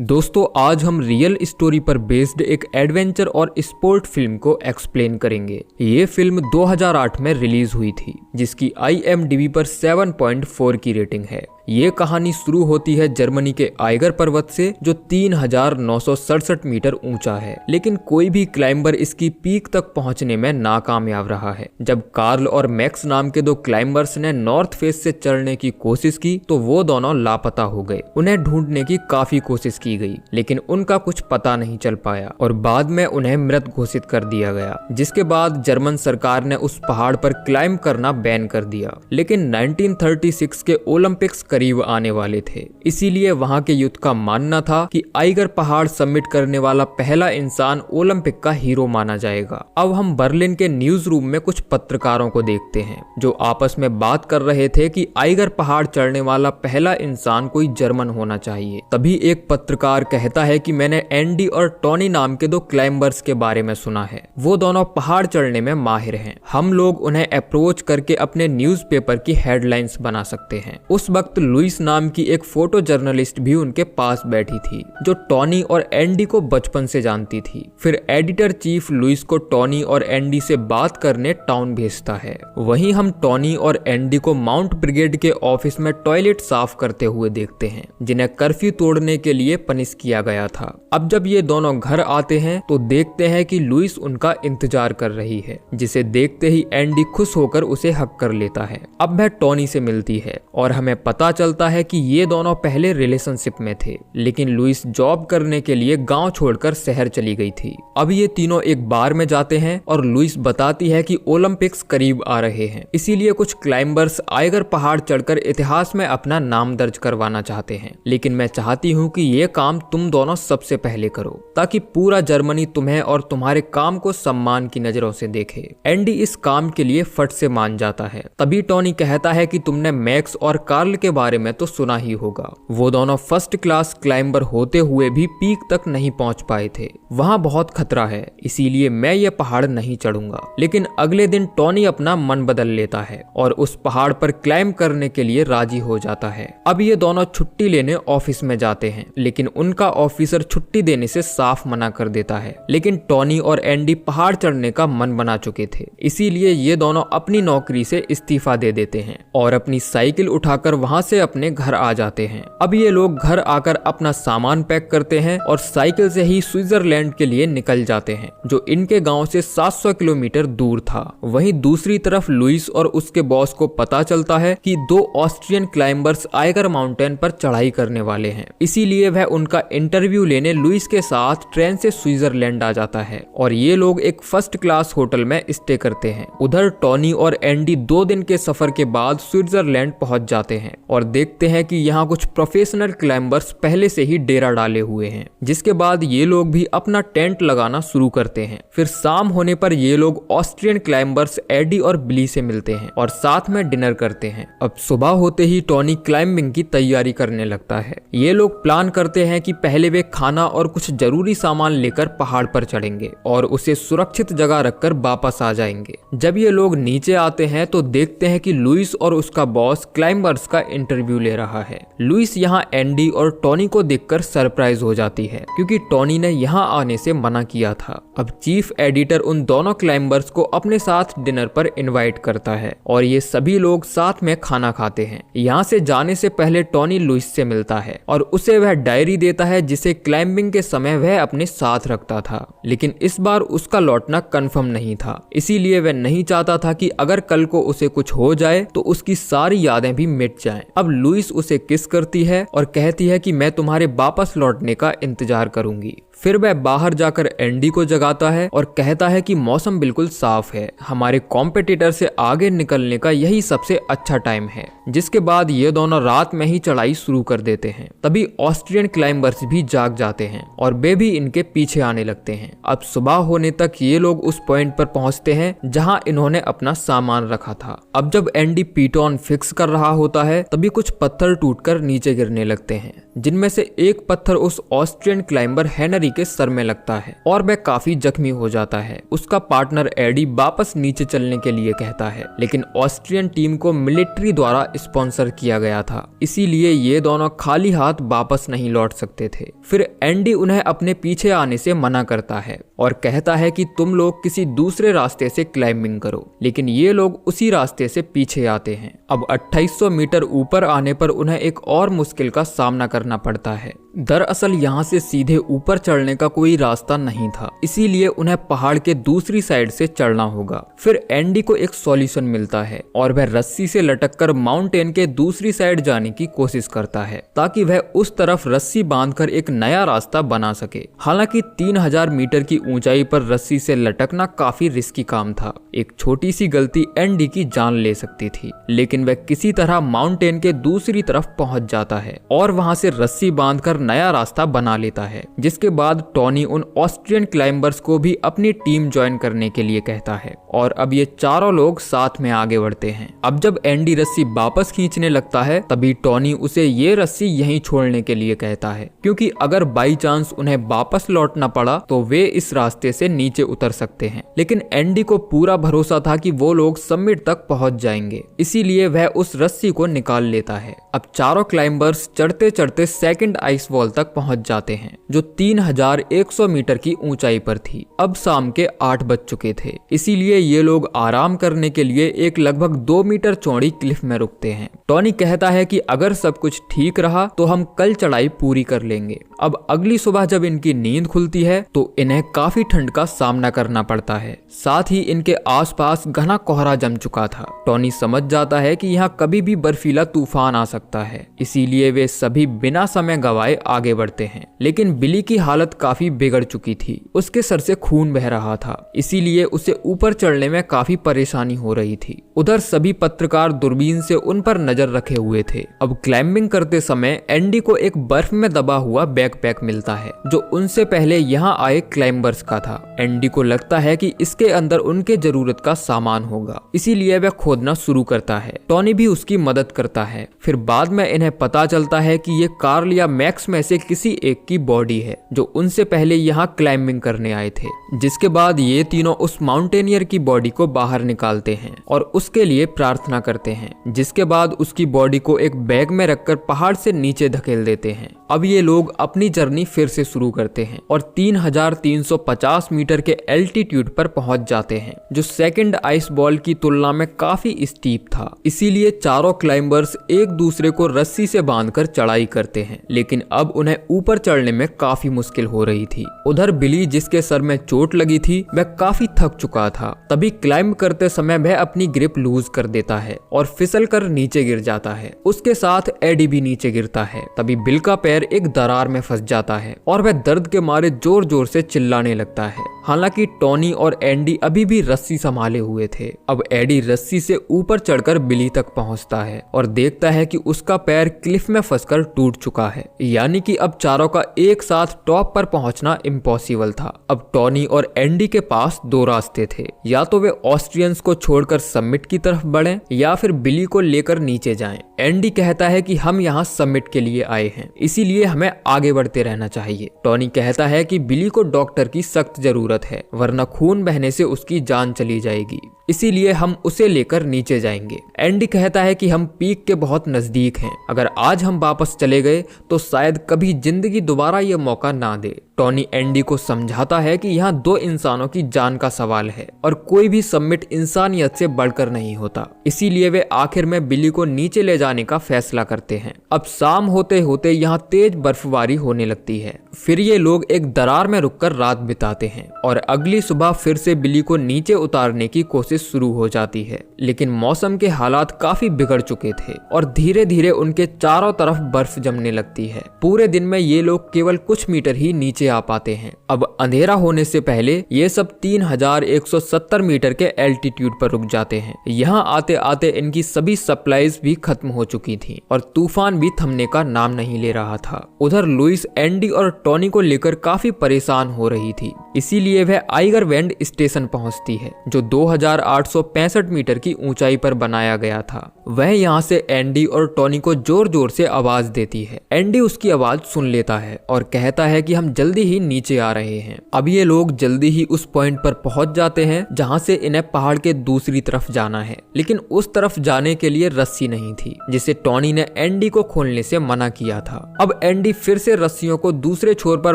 दोस्तों आज हम रियल स्टोरी पर बेस्ड एक एडवेंचर और स्पोर्ट फिल्म को एक्सप्लेन करेंगे। ये फिल्म 2008 में रिलीज हुई थी जिसकी IMDb पर 7.4 की रेटिंग है। ये कहानी शुरू होती है जर्मनी के आइगर पर्वत से जो 3967 मीटर ऊंचा है, लेकिन कोई भी क्लाइंबर इसकी पीक तक पहुंचने में नाकामयाब रहा है। जब कार्ल और मैक्स नाम के दो क्लाइंबर्स ने नॉर्थ फेस से चढ़ने की कोशिश की तो वो दोनों लापता हो गए। उन्हें ढूंढने की काफी कोशिश की गई लेकिन उनका कुछ पता नहीं चल पाया और बाद में उन्हें मृत घोषित कर दिया गया, जिसके बाद जर्मन सरकार ने उस पहाड़ पर क्लाइंब करना बैन कर दिया। लेकिन 1936 के ओलंपिक्स करीब आने वाले थे, इसीलिए वहां के युद्ध का मानना था कि आइगर पहाड़ सबमिट करने वाला पहला इंसान ओलंपिक का हीरो माना जाएगा। अब हम बर्लिन के न्यूज रूम में कुछ पत्रकारों को देखते हैं जो आपस में बात कर रहे थे कि आइगर पहाड़ चढ़ने वाला पहला इंसान कोई जर्मन होना चाहिए। तभी एक पत्रकार कहता है कि मैंने एंडी और टॉनी नाम के दो क्लाइंबर्स के बारे में सुना है, वो दोनों पहाड़ चढ़ने में माहिर हैं। हम लोग उन्हें अप्रोच करके अपने न्यूज़पेपर की हेडलाइंस बना सकते हैं। उस वक्त लुइस नाम की एक फोटो जर्नलिस्ट भी उनके पास बैठी थी जो टॉनी और एंडी को बचपन से जानती थी। फिर एडिटर चीफ लुइस को टॉनी और एंडी से बात करने टाउन भेजता है। वहीं हम टॉनी और एंडी को माउंट ब्रिगेड के ऑफिस में टॉयलेट साफ करते हुए देखते हैं जिन्हें कर्फ्यू तोड़ने के लिए पनिश किया गया था। अब जब ये दोनों घर आते हैं तो देखते हैं कि लुइस उनका इंतजार कर रही है, जिसे देखते ही एंडी खुश होकर उसे हक कर लेता है। अब वह टॉनी से मिलती है और हमें पता चलता है कि ये दोनों पहले रिलेशनशिप में थे, लेकिन लुइस जॉब करने के लिए गांव छोड़कर शहर चली गई थी। अब ये तीनों एक बार में जाते हैं और लुइस बताती है कि ओलंपिक्स करीब आ रहे हैं, इसीलिए कुछ क्लाइंबर्स आइगर पहाड़ चढ़कर इतिहास में अपना नाम दर्ज करवाना चाहते हैं, लेकिन मैं चाहती हूँ कि ये काम तुम दोनों सबसे पहले करो ताकि पूरा जर्मनी तुम्हें और तुम्हारे काम को सम्मान की नजरों से देखे। एंडी इस काम के लिए फट से मान जाता है। तभी टॉनी कहता है कि तुमने मैक्स और कार्ल के बारे में तो सुना ही होगा, वो दोनों फर्स्ट क्लास क्लाइंबर होते हुए भी पीक तक नहीं पहुंच पाए थे। वहां बहुत खतरा है, इसीलिए मैं ये पहाड़ नहीं चढ़ूंगा। लेकिन अगले दिन टॉनी अपना मन बदल लेता है और उस पहाड़ पर क्लाइंब करने के लिए राजी हो जाता है। अब ये दोनों छुट्टी लेने ऑफिस में जाते हैं, लेकिन उनका ऑफिसर छुट्टी देने से साफ मना कर देता है। लेकिन टॉनी और एंडी पहाड़ चढ़ने का मन बना चुके थे, इसीलिए ये दोनों अपनी नौकरी से इस्तीफा दे देते हैं और अपनी साइकिल उठाकर वहां से अपने घर आ जाते हैं। अब ये लोग घर आकर अपना सामान पैक करते हैं और साइकिल से ही स्विट्जरलैंड के लिए निकल जाते हैं जो इनके गांव से 700 किलोमीटर दूर था। वहीं दूसरी तरफ लुइस और उसके बॉस को पता चलता है कि दो ऑस्ट्रियन क्लाइंबर्स आइगर माउंटेन पर चढ़ाई करने वाले हैं, इसीलिए वह उनका इंटरव्यू लेने लुइस के साथ ट्रेन से स्विट्जरलैंड आ जाता है और ये लोग एक फर्स्ट क्लास होटल में स्टे करते हैं। उधर टॉनी और एंडी 2 दिन के सफर के बाद स्विट्जरलैंड पहुंच जाते हैं और देखते हैं कि यहाँ कुछ प्रोफेशनल क्लाइंबर्स पहले से ही डेरा डाले हुए हैं, जिसके बाद ये लोग भी अपना टेंट लगाना शुरू करते हैं। फिर शाम होने पर ये लोग ऑस्ट्रियन क्लाइंबर्स एडी और बिली से मिलते हैं और साथ में डिनर करते हैं। अब सुबह होते ही टॉनी क्लाइंबिंग की तैयारी करने लगता है। ये लोग प्लान करते हैं कि पहले वे खाना और कुछ जरूरी सामान लेकर पहाड़ पर चढ़ेंगे और उसे सुरक्षित जगह रखकर वापस आ जाएंगे। जब ये लोग नीचे आते हैं तो देखते हैं कि लुइस और उसका बॉस क्लाइंबर्स का इंटरव्यू ले रहा है। लुइस यहाँ एंडी और टॉनी को देखकर सरप्राइज हो जाती है क्योंकि टॉनी ने यहाँ आने से मना किया था। अब चीफ एडिटर उन दोनों क्लाइंबर्स को अपने साथ डिनर पर इनवाइट करता है और ये सभी लोग साथ में खाना खाते हैं। यहाँ से जाने से पहले टॉनी लुइस से मिलता है और उसे वह डायरी देता है जिसे क्लाइंबिंग के समय वह अपने साथ रखता था, लेकिन इस बार उसका लौटना कंफर्म नहीं था, इसीलिए वह नहीं चाहता था कि अगर कल को उसे कुछ हो जाए तो उसकी सारी यादें भी मिट जाएं। अब लुइस उसे किस करती है और कहती है कि मैं तुम्हारे वापस लौटने का इंतजार करूंगी। फिर वह बाहर जाकर एंडी को जगाता है और कहता है कि मौसम बिल्कुल साफ है, हमारे कॉम्पिटिटर से आगे निकलने का यही सबसे अच्छा टाइम है। जिसके बाद ये दोनों रात में ही चढ़ाई शुरू कर देते हैं। तभी ऑस्ट्रियन क्लाइंबर्स भी जाग जाते हैं और वे भी इनके पीछे आने लगते हैं। अब सुबह होने तक ये लोग उस पॉइंट पर पहुंचते हैं जहां इन्होंने अपना सामान रखा था। अब जब एंडी पीटॉन फिक्स कर रहा होता है तभी कुछ पत्थर टूटकर नीचे गिरने लगते हैं, जिनमें से एक पत्थर उस ऑस्ट्रियन क्लाइंबर हेनरी के सर में लगता है और वह काफी जख्मी हो जाता है। उसका पार्टनर एडी वापस नीचे चलने के लिए कहता है, लेकिन ऑस्ट्रियन टीम को मिलिट्री द्वारा स्पॉन्सर किया गया था, इसीलिए ये दोनों खाली हाथ वापस नहीं लौट सकते थे। फिर एंडी उन्हें अपने पीछे आने से मना करता है और कहता है कि तुम लोग किसी दूसरे रास्ते से क्लाइंबिंग करो, लेकिन ये लोग उसी रास्ते से पीछे आते हैं। अब 2800 मीटर ऊपर आने पर उन्हें एक और मुश्किल का सामना करना पड़ता है। दरअसल यहाँ से सीधे ऊपर चढ़ने का कोई रास्ता नहीं था, इसीलिए उन्हें पहाड़ के दूसरी साइड से चढ़ना होगा। फिर एंडी को एक सॉल्यूशन मिलता है और वह रस्सी से लटककर माउंटेन के दूसरी साइड जाने की कोशिश करता है, ताकि वह उस तरफ रस्सी बांधकर एक नया रास्ता बना सके। हालांकि 3000 मीटर की ऊंचाई पर रस्सी से लटकना काफी रिस्की काम था। एक छोटी सी गलती एंडी की जान ले सकती थी, लेकिन वह किसी तरह माउंटेन के दूसरी तरफ पहुंच जाता है और वहां से रस्सी बांधकर नया रास्ता बना लेता है। जिसके बाद टॉनी उन ऑस्ट्रियन क्लाइंबर्स को भी अपनी टीम ज्वाइन करने के लिए कहता है और अब ये चारों लोग साथ में आगे बढ़ते हैं। अब जब एंडी रस्सी वापस खींचने लगता है, तभी टॉनी उसे ये रस्सी यहीं छोड़ने के लिए कहता है, क्योंकि अगर बाई चांस उन्हें वापस लौटना पड़ा तो वे इस रास्ते से नीचे उतर सकते हैं। लेकिन एंडी को पूरा भरोसा था कि वो लोग समिट तक पहुंच जाएंगे, इसीलिए वह उस रस्सी को निकाल लेता है। अब चारों क्लाइंबर्स चढ़ते चढ़ते सेकंड आइस वॉल तक पहुंच जाते हैं, जो 3100 मीटर की ऊंचाई पर थी। अब शाम के 8 बज चुके थे, इसीलिए ये लोग आराम करने के लिए एक लगभग 2 मीटर चौड़ी क्लिफ में रुकते हैं। टॉनी कहता है कि अगर सब कुछ ठीक रहा तो हम कल चढ़ाई पूरी कर लेंगे। अब अगली सुबह जब इनकी नींद खुलती है तो इन्हें काफी ठंड का सामना करना पड़ता है, साथ ही इनके आसपास घना कोहरा जम चुका था। टॉनी समझ जाता है कि यहाँ कभी भी बर्फीला तूफान आ सकता है, इसीलिए वे सभी बिना समय गवाए आगे बढ़ते हैं। लेकिन बिली की हालत काफी बिगड़ चुकी थी, उसके सर से खून बह रहा था, इसीलिए उसे ऊपर चढ़ने में काफी परेशानी हो रही थी। उधर सभी पत्रकार दूरबीन से उन पर नजर रखे हुए थे। अब क्लाइंबिंग करते समय एंडी को एक बर्फ में दबा हुआ बैकपैक मिलता है, जो उनसे पहले यहाँ आए क्लाइंबर्स का था। एंडी को लगता है कि इसके अंदर उनके जरूरत का सामान होगा, इसीलिए वह खोदना शुरू करता है। टॉनी भी उसकी मदद करता है। फिर बाद में इन्हें पता चलता है कि ये कार्ल या मैक्स में से किसी एक की बॉडी है, जो उनसे पहले यहाँ क्लाइंबिंग करने आए थे। जिसके बाद ये तीनों उस माउंटेनियर की बॉडी को बाहर निकालते हैं और उसके लिए प्रार्थना करते हैं, जिसके बाद उसकी बॉडी को एक बैग में रखकर पहाड़ से नीचे धकेल देते हैं। अब ये लोग अपनी जर्नी फिर से शुरू करते हैं और 3350 मीटर के एल्टीट्यूड पर पहुंच जाते हैं, जो सेकंड आइस बॉल की तुलना में काफी स्टीप था। इसीलिए चारों क्लाइंबर्स एक दूसरे को रस्सी से बांधकर चढ़ाई करते हैं, लेकिन अब उन्हें ऊपर चढ़ने में काफी मुश्किल हो रही थी। उधर बिली, जिसके सर में चोट लगी थी, वह काफी थक चुका था। तभी क्लाइंब करते समय वह अपनी ग्रिप लूज कर देता है और फिसल कर नीचे गिर जाता है। उसके साथ एडी भी नीचे गिरता है। तभी बिल का पैर एक दरार में फंस जाता है और वह दर्द के मारे जोर जोर से चिल्लाने लगता है। हालांकि टॉनी और एंडी अभी भी रस्सी संभाले हुए थे। अब एडी रस्सी से ऊपर चढ़कर बिली तक पहुंचता है और देखता है कि उसका पैर क्लिफ में फंसकर टूट चुका है, यानी कि अब चारों का एक साथ टॉप पर पहुंचना इम्पॉसिबल था। अब टॉनी और एंडी के पास दो रास्ते थे, या तो वे ऑस्ट्रियंस को छोड़कर समिट की तरफ बढ़ें या फिर बिली को लेकर नीचे जाएं। एंडी कहता है कि हम यहाँ समिट के लिए आए हैं, इसीलिए हमें आगे बढ़ते रहना चाहिए। टॉनी कहता है कि बिली को डॉक्टर की सख्त जरूरत है, वरना खून बहने से उसकी जान चली जाएगी, इसीलिए हम उसे लेकर नीचे जाएंगे। एंडी कहता है कि हम पीक के बहुत नजदीक हैं, अगर आज हम वापस चले गए तो शायद कभी जिंदगी दोबारा ये मौका ना दे। टॉनी एंडी को समझाता है कि यहाँ दो इंसानों की जान का सवाल है और कोई भी समिट इंसानियत से बढ़कर नहीं होता, इसीलिए वे आखिर में बिली को नीचे ले जाने का फैसला करते हैं। अब शाम होते होते यहाँ तेज बर्फबारी होने लगती है। फिर ये लोग एक दरार में रुककर रात बिताते हैं और अगली सुबह फिर से बिली को नीचे उतारने की कोशिश शुरू हो जाती है, लेकिन मौसम के हालात काफी बिगड़ चुके थे और धीरे धीरे उनके चारों तरफ बर्फ जमने लगती है। पूरे दिन में ये लोग केवल कुछ मीटर ही नीचे आ पाते हैं। अब अंधेरा होने से पहले ये सब 3170 मीटर के एल्टीट्यूड पर रुक जाते हैं। यहाँ आते आते इनकी सभी सप्लाईज भी खत्म हो चुकी थी और तूफान भी थमने का नाम नहीं ले रहा था। उधर लुइस एंडी और टॉनी को लेकर काफी परेशान हो रही थी। इसीलिए वह आइगरवेंड स्टेशन पहुंचती है जो 2865 मीटर की ऊंचाई पर बनाया गया था। वह यहाँ से एंडी और टॉनी को जोर जोर से आवाज देती है। एंडी उसकी आवाज सुन लेता है और कहता है कि हम जल्दी ही नीचे आ रहे हैं। अब ये लोग जल्दी ही उस पॉइंट पर पहुंच जाते हैं जहाँ से इन्हें पहाड़ के दूसरी तरफ जाना है, लेकिन उस तरफ जाने के लिए रस्सी नहीं थी जिसे टॉनी ने एंडी को खोलने से मना किया था। अब एंडी फिर से रस्सियों को दूसरे छोर पर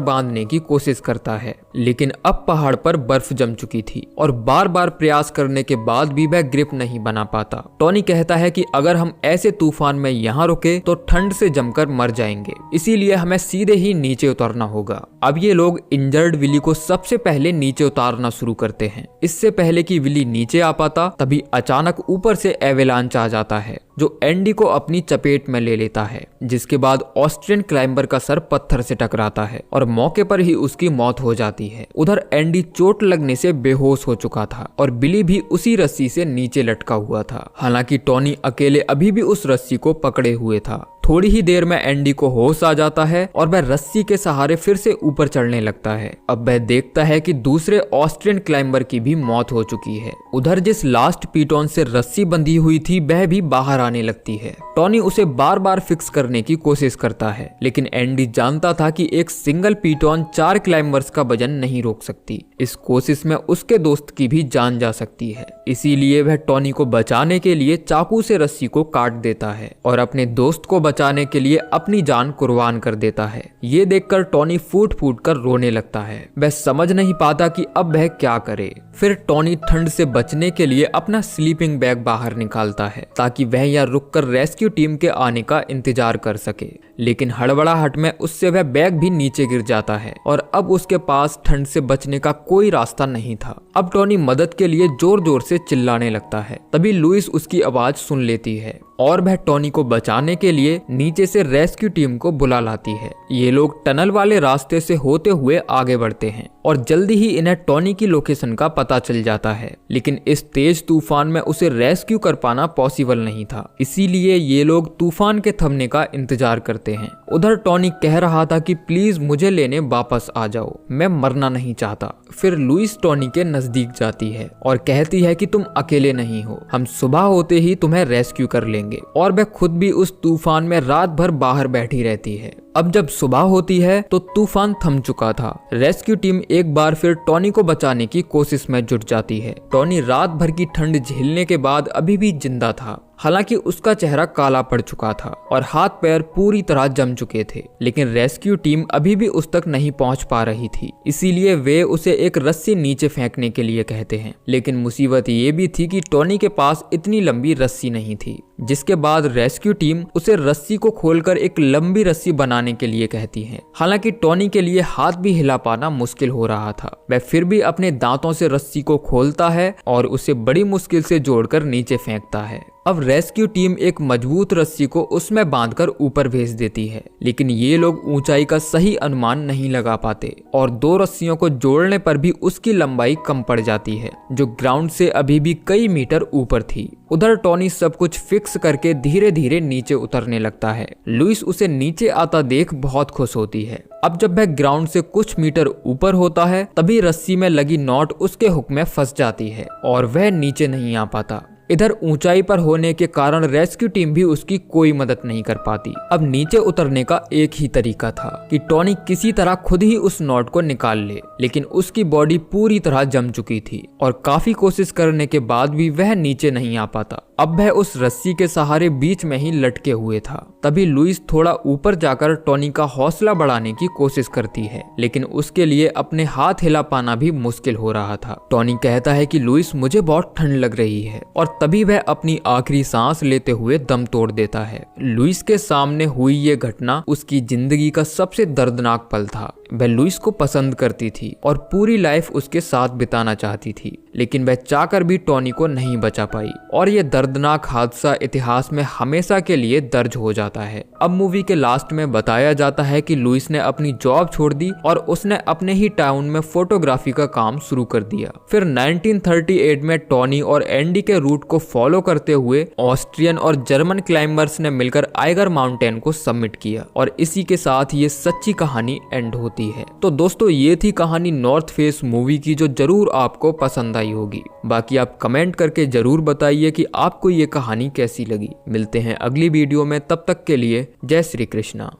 बांधने की कोशिश करता है, लेकिन अब पहाड़ पर बर्फ जम चुकी थी और बार बार प्रयास करने के बाद भी वह ग्रिप नहीं बना पाता। टॉनी कहता है कि अगर हम ऐसे तूफान में यहाँ रुके तो ठंड से जमकर मर जाएंगे, इसीलिए हमें सीधे ही नीचे उतरना होगा। अब ये लोग इंजर्ड विली को सबसे पहले नीचे उतारना शुरू करते हैं। इससे पहले कि विली नीचे आ पाता तभी अचानक ऊपर से एवेलांच आ जाता है जो एंडी को अपनी चपेट में ले लेता है, जिसके बाद ऑस्ट्रियन क्लाइंबर का सर पत्थर से टकराता है और मौके पर ही उसकी मौत हो जाती है। उधर एंडी चोट लगने से बेहोश हो चुका था और बिली भी उसी रस्सी से नीचे लटका हुआ था। हालांकि टॉनी अकेले अभी भी उस रस्सी को पकड़े हुए था। थोड़ी ही देर में एंडी को होश आ जाता है और वह रस्सी के सहारे फिर से ऊपर चढ़ने लगता है। अब वह देखता है कि दूसरे ऑस्ट्रियन क्लाइंबर की भी मौत हो चुकी है। उधर जिस लास्ट पीटॉन से रस्सी बंधी हुई थी वह भी बाहर आने लगती है। टॉनी उसे बार बार फिक्स करने की कोशिश करता है, लेकिन एंडी जानता था कि एक सिंगल पीटॉन 4 क्लाइंबर्स का वजन नहीं रोक सकती। इस कोशिश में उसके दोस्त की भी जान जा सकती है, इसीलिए वह टॉनी को बचाने के लिए चाकू से रस्सी को काट देता है और अपने दोस्त को बचाने के लिए अपनी जान कुर्बान कर देता है। ये देखकर टॉनी फूट फूट कर रोने लगता है। वह समझ नहीं पाता कि अब वह क्या करे। फिर टॉनी ठंड से बचने के लिए अपना स्लीपिंग बैग बाहर निकालता है ताकि वह यहाँ रुककर रेस्क्यू टीम के आने का इंतजार कर सके, लेकिन हड़बड़ाहट में उससे वह बैग भी नीचे गिर जाता है और अब उसके पास ठंड से बचने का कोई रास्ता नहीं था। अब टॉनी मदद के लिए जोर जोर से चिल्लाने लगता है। तभी लुइस उसकी आवाज सुन लेती है और वह टॉनी को बचाने के लिए नीचे से रेस्क्यू टीम को बुला लाती है। ये लोग टनल वाले रास्ते से होते हुए आगे बढ़ते हैं और जल्दी ही इन्हें टॉनी की लोकेशन का पता चल जाता है, लेकिन इस तेज तूफान में उसे रेस्क्यू कर पाना पॉसिबल नहीं था। इसीलिए ये लोग तूफान के थमने का इंतजार करते हैं। उधर टॉनी कह रहा था कि प्लीज मुझे लेने वापस आ जाओ, मैं मरना नहीं चाहता। फिर लुइस टॉनी के नजदीक जाती है और कहती है कि तुम अकेले नहीं हो, हम सुबह होते ही तुम्हें रेस्क्यू कर लेंगे। और वह खुद भी उस तूफान में रात भर बाहर बैठी रहती है। अब जब सुबह होती है तो तूफान थम चुका था। रेस्क्यू टीम एक बार फिर टॉनी को बचाने की कोशिश में जुट जाती है। टॉनी रात भर की ठंड झेलने के बाद अभी भी जिंदा था, हालांकि उसका चेहरा काला पड़ चुका था और हाथ पैर पूरी तरह जम चुके थे, लेकिन रेस्क्यू टीम अभी भी उस तक नहीं पहुंच पा रही थी। इसीलिए वे उसे एक रस्सी नीचे फेंकने के लिए कहते हैं, लेकिन मुसीबत ये भी थी कि टॉनी के पास इतनी लंबी रस्सी नहीं थी। जिसके बाद रेस्क्यू टीम उसे रस्सी को खोलकर एक लंबी रस्सी बनाने के लिए कहती है। हालांकि टॉनी के लिए हाथ भी हिला पाना मुश्किल हो रहा था। वह फिर भी अपने दांतों से रस्सी को खोलता है और उसे बड़ी मुश्किल से जोड़कर नीचे फेंकता है। अब रेस्क्यू टीम एक मजबूत रस्सी को उसमें बांधकर ऊपर भेज देती है, लेकिन ये लोग ऊंचाई का सही अनुमान नहीं लगा पाते और 2 रस्सियों को जोड़ने पर भी उसकी लंबाई कम पड़ जाती है, जो ग्राउंड से अभी भी कई मीटर ऊपर थी। उधर टॉनी सब कुछ फिक्स करके धीरे धीरे नीचे उतरने लगता है। लुइस उसे नीचे आता देख बहुत खुश होती है। अब जब वह ग्राउंड से कुछ मीटर ऊपर होता है तभी रस्सी में लगी नॉट उसके हुक में फंस जाती है और वह नीचे नहीं आ पाता। इधर ऊंचाई पर होने के कारण रेस्क्यू टीम भी उसकी कोई मदद नहीं कर पाती। अब नीचे उतरने का एक ही तरीका था कि टॉनी किसी तरह खुद ही उस नॉट को निकाल ले, लेकिन उसकी बॉडी पूरी तरह जम चुकी थी और काफी कोशिश करने के बाद भी वह नीचे नहीं आ पाता। अब वह उस रस्सी के सहारे बीच में ही लटके हुए था। तभी लुइस थोड़ा ऊपर जाकर टॉनी का हौसला बढ़ाने की कोशिश करती है, लेकिन उसके लिए अपने हाथ हिला पाना भी मुश्किल हो रहा था। टॉनी कहता है कि लुइस मुझे बहुत ठंड लग रही है और तभी वह अपनी आखिरी सांस लेते हुए दम तोड़ देता है। लुइस के सामने हुई ये घटना उसकी जिंदगी का सबसे दर्दनाक पल था। वह लुइस को पसंद करती थी और पूरी लाइफ उसके साथ बिताना चाहती थी, लेकिन वह चाहकर भी टॉनी को नहीं बचा पाई और यह दर्दनाक हादसा इतिहास में हमेशा के लिए दर्ज हो जाता है। अब मूवी के लास्ट में बताया जाता है कि लुइस ने अपनी जॉब छोड़ दी और उसने अपने ही टाउन में फोटोग्राफी का काम शुरू कर दिया। फिर 1938 में टॉनी और एंडी के रूट को फॉलो करते हुए ऑस्ट्रियन और जर्मन क्लाइंबर्स ने मिलकर आइगर माउंटेन को सबमिट किया और इसी के साथ ये सच्ची कहानी एंड होती होती है। तो दोस्तों ये थी कहानी नॉर्थ फेस मूवी की, जो जरूर आपको पसंद आई होगी। बाकी आप कमेंट करके जरूर बताइए कि आपको ये कहानी कैसी लगी। मिलते हैं अगली वीडियो में, तब तक के लिए जय श्री कृष्णा।